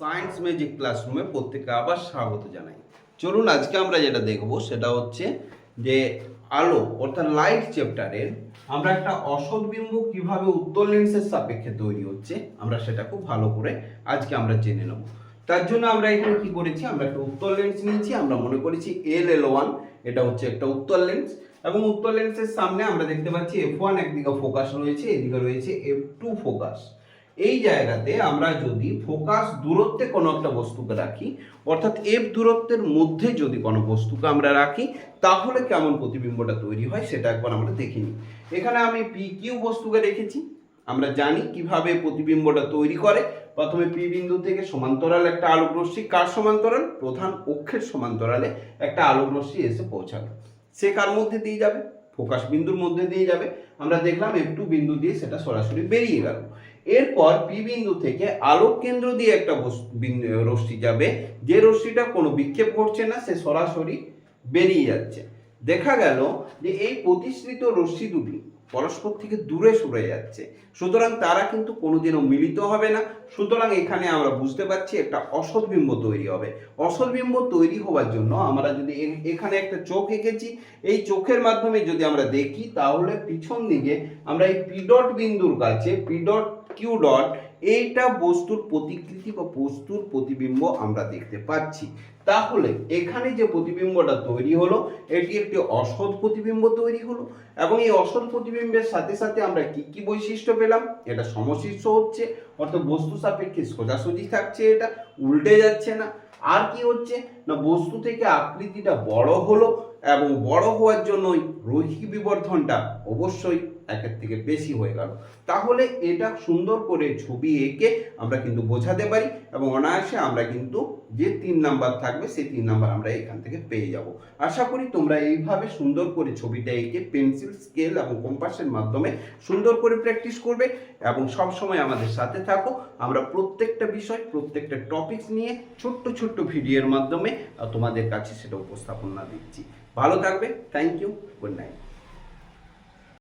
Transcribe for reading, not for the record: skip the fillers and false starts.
Science magic ক্লাসরুমে প্রত্যেককে আবার স্বাগত জানাই। চলুন আজকে আমরা যেটা দেখব সেটা হচ্ছে যে আলো অর্থাৎ লাইট চ্যাপ্টারের আমরা একটা অসৎ বিম্ব কিভাবে উত্তল লেন্সের সাপেক্ষে তৈরি হচ্ছে আমরা সেটা খুব ভালো করে আজকে আমরা জেনে নেব। তার জন্য আমরা এখানে কি করেছি, আমরা একটা উত্তল লেন্স নিয়েছি। আমরা মনে করেছি LL1 এটা হচ্ছে একটা উত্তল লেন্স, এবং উত্তল লেন্সের সামনে আমরা দেখতে পাচ্ছি F1 একদিকে ফোকাস রয়েছে, এদিকে রয়েছে F2 ফোকাস। এই জায়গাতে আমরা যদি ফোকাস দূরত্বে কোনো একটা বস্তুকে রাখি, অর্থাৎ এফ দূরত্বের মধ্যে যদি কোনো বস্তুকে আমরা রাখি, তাহলে কেমন প্রতিবিম্বটা তৈরি হয় সেটা একবার আমরা দেখে নিই। এখানে আমি PQ বস্তুকে রেখেছি। আমরা জানি কিভাবে প্রতিবিম্বটা তৈরি করে। প্রথমে P বিন্দু থেকে সমান্তরাল একটা আলোক রশ্মি, কার সমান্তরাল? প্রধান অক্ষের সমান্তরালে একটা আলোক রশ্মি এসে পৌঁছাবে। সে কার মধ্যে দিয়ে যাবে? ফোকাস বিন্দুর মধ্যে দিয়ে যাবে। আমরা দেখলাম F2 বিন্দু দিয়ে সেটা সরাসরি বেরিয়ে গেল। এরপর P বিন্দু থেকে আলোক কেন্দ্র দিয়ে একটা রশ্মি যাবে, যে রশ্মিটা কোনো বিক্ষেপ ঘটছে না, সে সরাসরি বেরিয়ে যাচ্ছে। দেখা গেল যে এই প্রতিসৃত রশ্মি দুটি পরস্পর থেকে দূরে সরে যাচ্ছে, সুতরাং তারা কিন্তু কোনোদিনও মিলিত হবে না। সুতরাং এখানে আমরা বুঝতে পারছি একটা অসৎ বিম্ব তৈরি হবে। অসৎ বিম্ব তৈরি হওয়ার জন্য আমরা যদি এখানে একটা চোখ এঁকেছি, এই চোখের মাধ্যমে যদি আমরা দেখি, তাহলে পিছন দিকে আমরা এই পি ডট বিন্দুর কাছে পি ডট কিউ ডট এইটা বস্তুর প্রতিকৃতি বা বস্তুর প্রতিবিম্ব আমরা দেখতে পাচ্ছি। তাহলে এখানে যে প্রতিবিম্বটা তৈরি হলো, এটি একটি অসৎ প্রতিবিম্ব তৈরি হলো। এবং এই অসৎ প্রতিবিম্বের সাথে সাথে আমরা কি কি বৈশিষ্ট্য পেলাম? এটা সমশীর্ষ হচ্ছে, অর্থাৎ বস্তু সাপেক্ষে সোজাসুজি থাকছে, এটা উল্টে যাচ্ছে না। আর কি হচ্ছে না, বস্তু থেকে আকৃতিটা বড় হলো, এবং বড় হওয়ার জন্যই রৈখিক বিবর্ধনটা অবশ্যই একের থেকে বেশি হয়ে গেল। তাহলে এটা সুন্দর করে ছবি এঁকে আমরা কিন্তু বোঝাতে পারি, এবং অনায়াসে আমরা কিন্তু যে 3 নাম্বার থাকবে সেই 3 নাম্বার আমরা এখান থেকে পেয়ে যাব। আশা করি তোমরা এইভাবে সুন্দর করে ছবিটা এঁকে পেন্সিল, স্কেল এবং কম্পাসের মাধ্যমে সুন্দর করে প্র্যাকটিস করবে, এবং সব সময় আমাদের সাথে থাকো। আমরা প্রত্যেকটা বিষয়, প্রত্যেকটা টপিকস নিয়ে ছোট্ট ছোট্ট ভিডিওর মাধ্যমে তোমাদের কাছে সেটা উপস্থাপনা দিচ্ছি। ভালো থাকবে। Thank you. Good night.